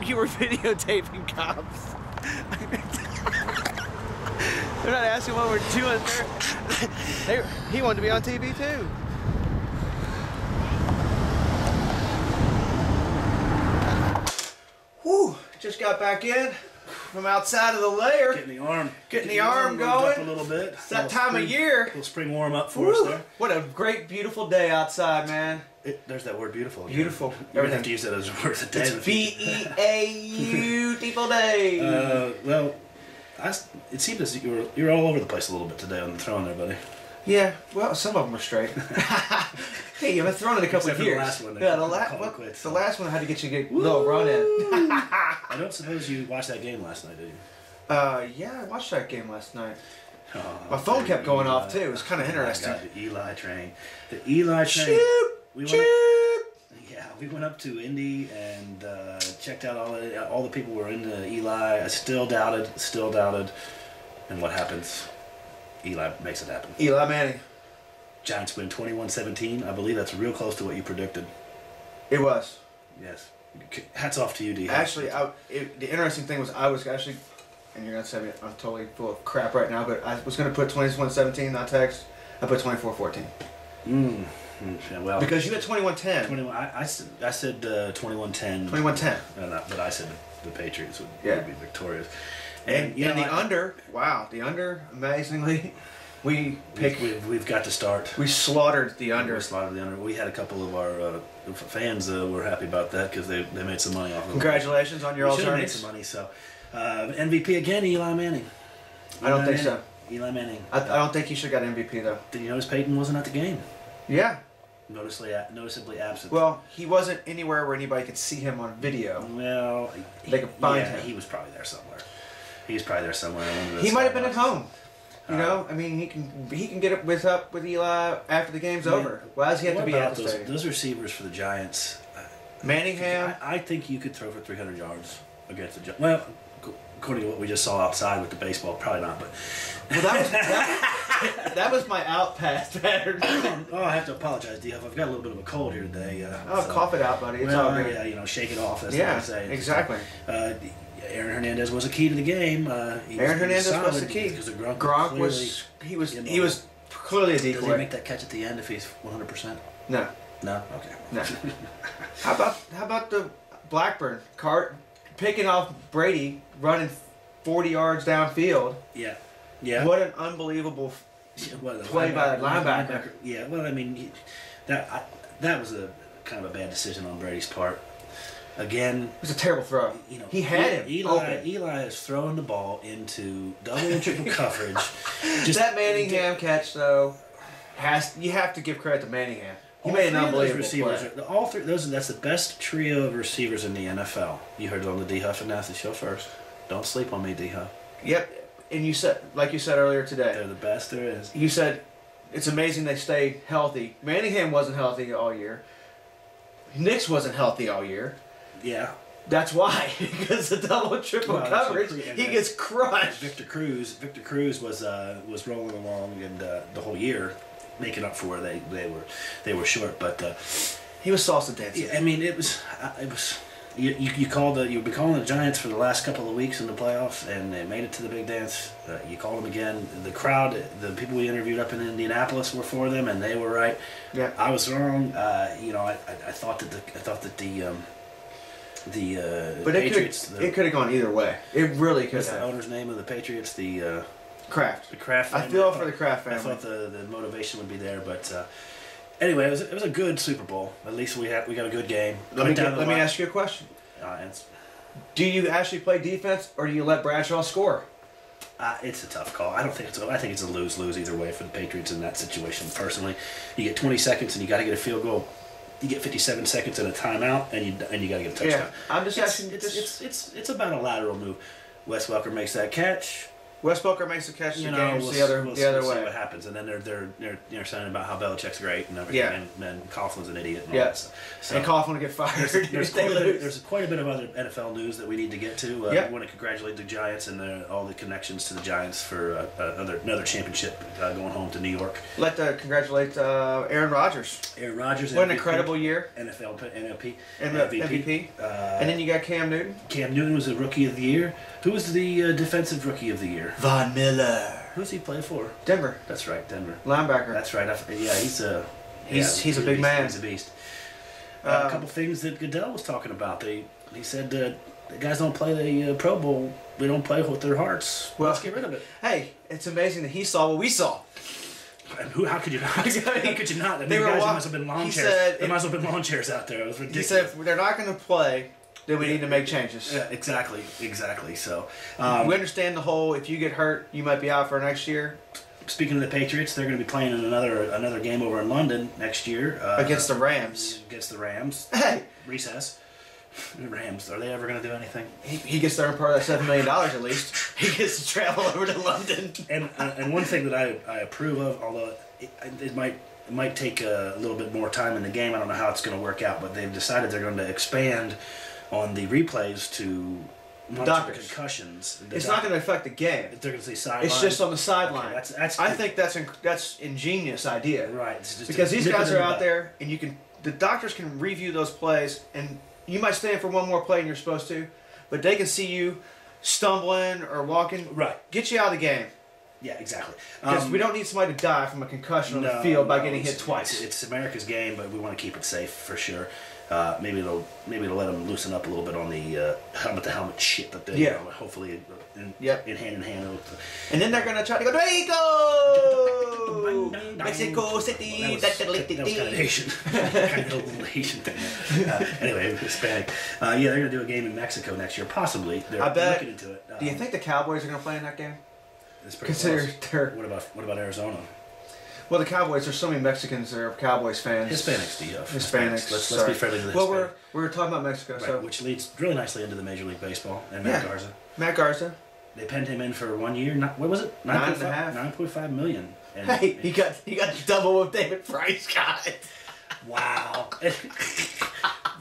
you were videotaping cops. They're not asking what we're doing. He wanted to be on TV too. Whew, just got back in from outside of the lair. Getting the arm going. Up a little bit. It's that time of year. Little spring warm up for us there. What a great, beautiful day outside, man. There's that word beautiful. Again. Beautiful. You're gonna have to use that as a word of the day. It's beautiful day. Well, it seemed as you're all over the place a little bit today on the throwing there, buddy. Yeah, well, some of them were straight. Hey, I've been throwing it a couple of years. The last one. Yeah, the last one had to get you a little run in. I don't suppose you watched that game last night, did you? Yeah, I watched that game last night. Oh, my phone kept going off too. It was kind of interesting. The Eli train. The Eli train. We went up to Indy and checked out all the people who were in the Eli. I still doubted. And what happens? Eli makes it happen. Eli Manning. Giants win 21-17. I believe that's real close to what you predicted. It was. Yes. Hats off to you, D. Actually, the interesting thing was I was actually, and you're going to say I'm totally full of crap right now, but I was going to put 21-17, not text. I put 24-14. Yeah, well, because you had 21-10. I said 21-10. 21-10. But I said the Patriots would be victorious. And the under, wow, the under, amazingly, we've got to start. We slaughtered the under. We had a couple of our fans were happy about that because they made some money off of it. Congratulations on your alternative. Made some money, so MVP again, Eli Manning. I don't think so. Eli Manning. I don't think he should have got MVP though. Did you notice Peyton wasn't at the game? Yeah. Noticeably absent. Well, he wasn't anywhere where anybody could see him on video. Well, they could find him. He was probably there somewhere. He might have been at home. You know, I mean, he can get up with Eli after the game's over. Why does he have to be at the stadium? Those receivers for the Giants. Manningham. I think you could throw for 300 yards against the Giants. Well, according to what we just saw outside with the baseball, probably not. But that was my out pass pattern. Oh, I have to apologize, D.F. I've got a little bit of a cold here today. Cough it out, buddy. It's all good. Yeah, shake it off. That's what I say. Exactly. Aaron Hernandez was a key to the game. Aaron Hernandez was the key. Because Gronk was clearly a decoy. Does he make that catch at the end if he's 100%? No. No. Okay. No. How about the Blackburn picking off Brady, running 40 yards downfield? Yeah. Yeah. What an unbelievable play by the linebacker. Yeah. Well, I mean, that was a kind of a bad decision on Brady's part. Again, it was a terrible throw. You know, he had him. Eli is throwing the ball into double and triple coverage. That Manningham catch, though, you have to give credit to Manningham. He made an unbelievable play. All three. That's the best trio of receivers in the NFL. You heard it on the Dhuff and Nasty Show first. Don't sleep on me, Dhuff. Yep, and you said, like you said earlier today, they're the best there is. You said it's amazing they stay healthy. Manningham wasn't healthy all year. Nix wasn't healthy all year. Yeah. That's why, because the double triple coverage, he gets crushed. Victor Cruz was rolling along and the whole year, making up for where they were short, but he was salsa dancing. Yeah, I mean it was you've been calling the Giants for the last couple of weeks in the playoffs, and they made it to the big dance. You called them again. The crowd, the people we interviewed up in Indianapolis were for them, and they were right. Yeah, I was wrong. I thought that but Patriots. It could have gone either way. It really could have. What's the owner's name of the Patriots? The Kraft. The Kraft family. I feel for the Kraft family. I thought the motivation would be there, but anyway, it was a good Super Bowl. At least we got a good game. Let me ask you a question. Do you actually play defense, or do you let Bradshaw score? It's a tough call. I think it's a lose-lose either way for the Patriots in that situation. Personally, you get 20 seconds and you got to get a field goal. You get 57 seconds and a timeout, and you got to get a touchdown. Yeah, I'm just asking. It's about a lateral move. Wes Welker makes that catch. Wes Welker makes the catch. The game's we'll the other we'll way. See what happens, and then they're saying about how Belichick's great and everything, and Coughlin's an idiot. And all that stuff. So and Coughlin will get fired. There's quite a bit of other NFL news that we need to get to. I want to congratulate the Giants and all the connections to the Giants for another championship going home to New York. Congratulate Aaron Rodgers. Aaron Rodgers. What an incredible year. NFL MVP. MVP. And then you got Cam Newton. Cam Newton was the Rookie of the Year. Who was the Defensive Rookie of the Year? Von Miller. Who's he play for? Denver. That's right, Denver. Linebacker. That's right. He's a big man. He's a beast. A couple things that Goodell was talking about. He said the guys don't play the Pro Bowl. We don't play with their hearts. Well, let's get rid of it. Hey, it's amazing that he saw what we saw. And how could you not? How could you not? I mean, they guys must have been lawn chairs. There must have been lawn chairs out there. It was ridiculous. He said if they're not going to play, then we need to make changes. Yeah, exactly. So we understand the whole. If you get hurt, you might be out for next year. Speaking of the Patriots, they're going to be playing in another game over in London next year against the Rams. Hey, recess. Rams, are they ever going to do anything? He gets their part of that $7 million at least. He gets to travel over to London. And one thing that I approve of, although it might take a little bit more time in the game. I don't know how it's going to work out, but they've decided they're going to expand on the replays to monitor concussions. It's not going to affect the game. They're going to say sideline. It's just on the sideline. Okay, I think that's ingenious idea. Right. It's just because these guys are out there, and the doctors can review those plays, and you might stand for one more play and you're supposed to, but they can see you stumbling or walking. Right. Get you out of the game. Yeah, exactly. Because we don't need somebody to die from a concussion on the field by getting hit twice. It's America's game, but we want to keep it safe for sure. Maybe it'll let them loosen up a little bit on the helmet shit that they hopefully in hand in hand. And then they're gonna try to go Mexico City. That was kind of Asian, kind of Asian thing. Anyway, Hispanic. They're gonna do a game in Mexico next year, possibly. I bet. Looking into it. Do you think the Cowboys are gonna play in that game? It's pretty close. What about Arizona? Well, the Cowboys. There's so many Mexicans that are Cowboys fans. Hispanics, Hispanics. Let's be friendly to the Hispanics. We were talking about Mexico, right, which leads really nicely into the Major League Baseball and Matt Garza. Matt Garza. They penned him in for 1 year. What was it? 9.5. $9.5 million. And he got double what David Price got. Wow.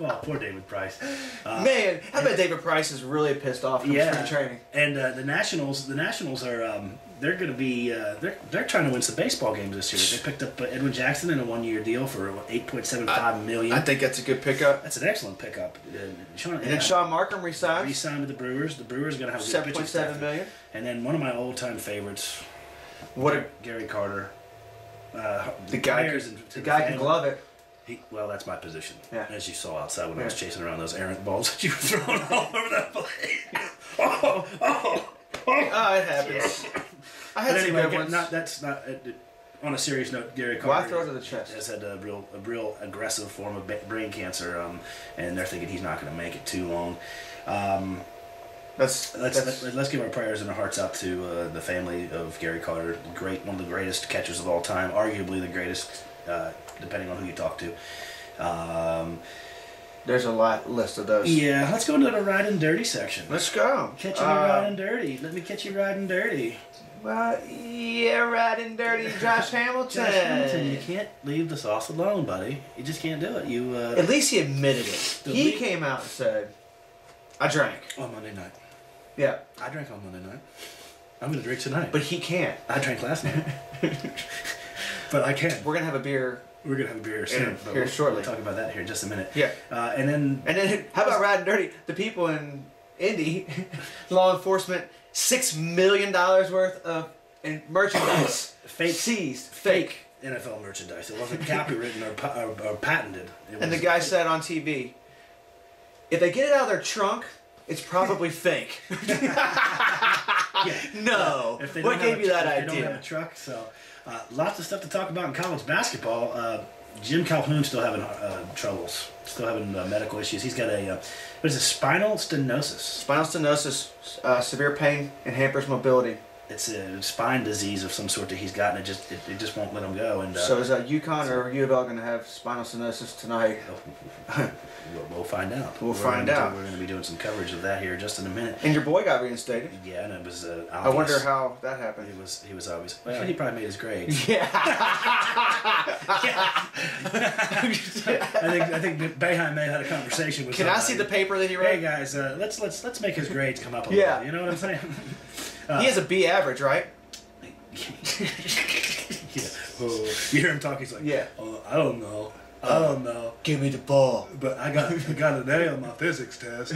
Well, poor David Price. Man, I bet David Price is really pissed off from spring training. And the Nationals are they're going to be they're trying to win some baseball games this year. They picked up Edwin Jackson in a 1 year deal for $8.75 million. I think that's a good pickup. That's an excellent pickup. Then Sean Markham resigned. Re-signed with the Brewers. The Brewers are going to have a good pitching $7.7 million. And then one of my old-time favorites, Gary Carter. The guy can glove it. That's my position. Yeah. As you saw outside when I was chasing around those errant balls that you were throwing all over that place. It happens. I had some good ones. That's not. On a serious note, Gary Carter Why throw to the chest? Has had a real aggressive form of brain cancer, and they're thinking he's not going to make it too long. Let's give our prayers and our hearts out to the family of Gary Carter, one of the greatest catchers of all time, arguably the greatest, depending on who you talk to. There's a list of those. Yeah, let's go into the riding dirty section. Let's go. Catching you riding dirty. Let me catch you riding dirty. Well, riding dirty, Josh Hamilton. Josh Hamilton, you can't leave the sauce alone, buddy. You just can't do it. At least he admitted it. He came out and said, "I drank on Monday night." Yeah, I drank on Monday night. I'm gonna drink tonight. But he can't. I drank last night. But I can. We're gonna have a beer. We're gonna have a beer soon. Here shortly. We'll talk about that here in just a minute. Yeah. And then how about riding dirty? The people in Indy, law enforcement, $6 million worth of merchandise seized. Fake NFL merchandise. It wasn't copywritten or patented. And the guy said on TV, if they get it out of their trunk, it's probably fake. No. What gave you that idea? They don't have a truck, so lots of stuff to talk about in college basketball. Jim Calhoun's still having troubles, still having medical issues. He's got spinal stenosis. Spinal stenosis, severe pain, and hampers mobility. it's a spine disease of some sort that he's got, and it just won't let him go. And so is that UConn or U of L going to have spinal stenosis tonight? We'll find out. We're going to be doing some coverage of that here just in a minute. And your boy got reinstated. Yeah, and it was obvious. I wonder how that happened. He was obvious. Well, he probably made his grades. Yeah. I think Boeheim may have had a conversation with. Can I see the paper that he wrote? Hey guys, let's make his grades come up a little. Yeah. You know what I'm saying? He has a B average, right? Yeah. Oh, you hear him talk, he's like, yeah. I don't know. I don't know. Give me the ball. But I got an A on my physics test.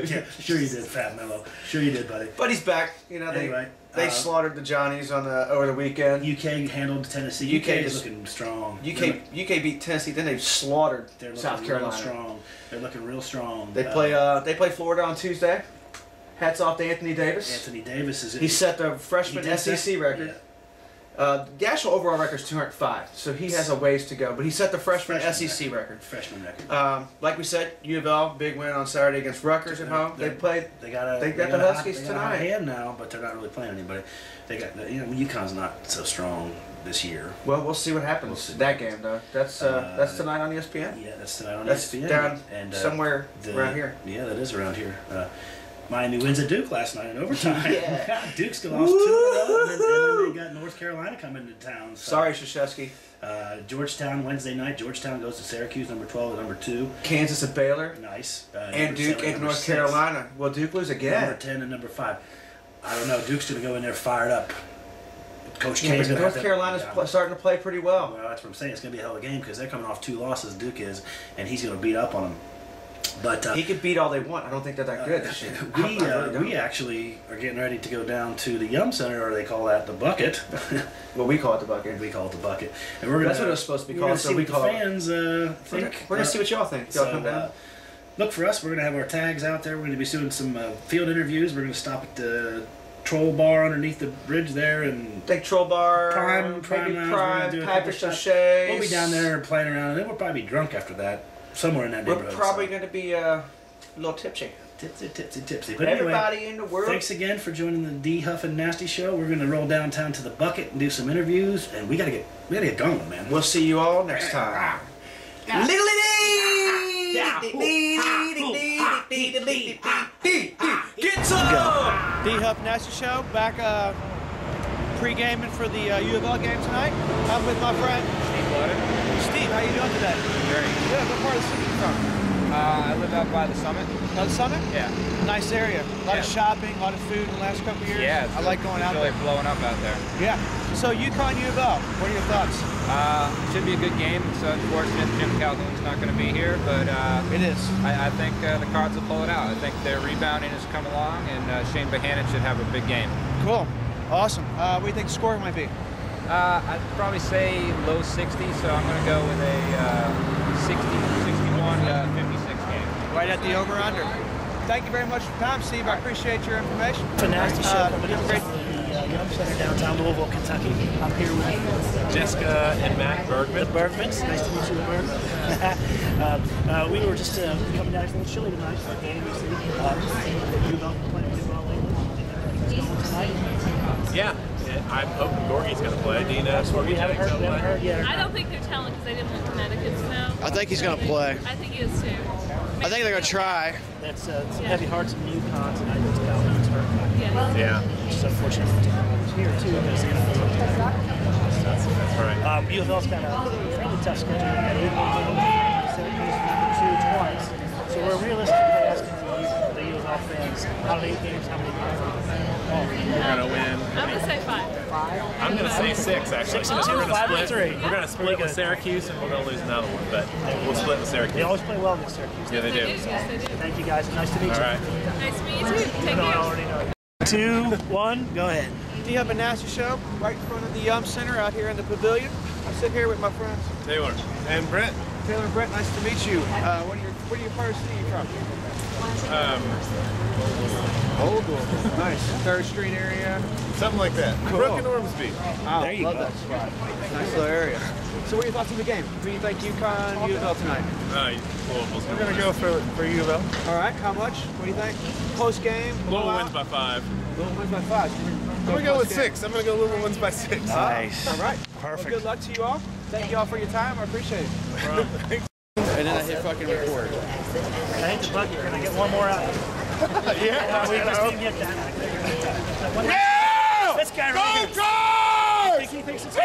Yeah, sure you did, Fat Mello. Sure you did, buddy. But he's back. You know, they slaughtered the Johnnies on over the weekend. UK handled Tennessee. UK is looking strong. UK beat Tennessee. Then they slaughtered South Carolina. Real strong. They're looking real strong. They play Florida on Tuesday. Hats off to Anthony Davis. Anthony Davis is. He set the freshman SEC record. Yeah. The actual overall record is 205, so he has a ways to go. But he set the freshman SEC record. Freshman record. Like we said, U of L, big win on Saturday against Rutgers at home. They got the Huskies tonight. They got a hand now, but they're not really playing anybody. They got UConn's not so strong this year. Well, we'll see what happens. That game though. That's tonight on ESPN. Yeah, that's tonight on ESPN. Down and somewhere around here. Yeah, that is around here. Miami wins at Duke last night in overtime. Yeah. Duke's lost 2-0, and then they got North Carolina coming to town. So. Sorry, Krzyzewski. Georgetown Wednesday night. Georgetown goes to Syracuse, number 12 and number 2. Kansas at Baylor. Nice. And Duke at North Carolina. Will Duke lose again? Number 10 and number 5. I don't know. Duke's going to go in there fired up. Coach K's going to North Carolina's starting to play pretty well. Well, that's what I'm saying. It's going to be a hell of a game because they're coming off 2 losses, Duke is, and he's going to beat up on them. But he could beat all they want. I don't think they're that good this year. We actually are getting ready to go down to the Yum Center, or they call that the Bucket. Well, we call it the Bucket. We call it the Bucket, and that's what it's supposed to be called. So we call fans think. We're gonna see what y'all think. Y'all come down. Look for us. We're gonna have our tags out there. We're gonna be doing some field interviews. We're gonna stop at the Troll Bar underneath the bridge there, and think Troll Bar, Prime, Patrick's O'Shea. We'll be down there playing around, and then we'll probably be drunk after that. Somewhere in that neighborhood. We're probably going to be a little tipsy. Tipsy. But everybody in the world. Thanks again for joining the Dhuff and Nasty Show. We're going to roll downtown to the Bucket and do some interviews, and we got to get going, man. We'll see you all next time. Get some! Dhuff and Nasty Show back pre-gaming for the U of L game tonight. I'm with my friend Steve, how you doing today? Great. Good. What part of the city are you from? I live out by the Summit. By the Summit? Yeah. Nice area. A lot of shopping, a lot of food in the last couple of years. Yeah. I like going out there. It's really blowing up out there. Yeah. So UConn U of L, what are your thoughts? Should be a good game. It's unfortunate Jim Calhoun's not going to be here, but it is. I think the Cards will pull it out. I think their rebounding has come along, and Shane Bohannon should have a big game. Cool. Awesome. What do you think the score might be? I'd probably say low 60s, so I'm going to go with a 60, 61, 56 game. Right at the over-under. Thank you very much for your time, Steve. I appreciate your information. Dhuff and Nasty Show coming in from the Yum Center downtown Louisville, Kentucky. I'm here with Jessica and Matt Bergman. The Bergmans. Nice to meet you, Bergman. We were just coming down. It's a little chilly tonight. Game, you see. You've been playing pretty well lately. Tonight. Yeah. I'm hoping Gorgie's going to play. Dina, we haven't heard yet. I don't think they're telling because they didn't want Connecticut to know. I think he's going to play. I think he is too. I think they're going to try. That's some heavy hearts from UConn tonight. That's Calhoun's hurt. Yeah. Which is unfortunate for teams here too because That's right. U of L's got a fairly tough schedule. Syracuse number 2 twice. So we're realistically asking the U of L fans out of 8 games, how many We're going to win. I'm going to say 5. I'm going to say 6, actually. 6 and 2, 5 and 3. We're going to split with Syracuse, and we're going to lose another one, but we'll split with Syracuse. They always play well against Syracuse. Yeah, they do. Yes, they do. Thank you guys. Nice to meet you. All right. Nice to meet you too. Take I care. already know. 2, 1, go ahead. Dhuff and Nasty Show, right in front of the Yum Center out here in the pavilion. I sit here with my friends Taylor. And Brent. Taylor and Brett. Nice to meet you. Where are you part of the city you from? Old Louisville. Nice. 3rd Street area. Something like that. Cool. Brooke and Ormsby. Oh, There you love go. that spot. Nice little area. So what are your thoughts on the game? Who do you think UConn, U of L tonight? Louisville's We're going to go for U of L. All right. How much? What do you think? Close game? Louisville wins by 5. Louisville wins by 5. I'm going to go with 6. I'm going to go little ones by 6. Nice. All right. Perfect. Well, good luck to you all. Thank you all for your time. I appreciate it. And then I hit fucking record. I hate the bucket. Can I get one more out? Yeah. We just didn't get that. Yeah! This guy Go, right here. Cards! Think he thinks it's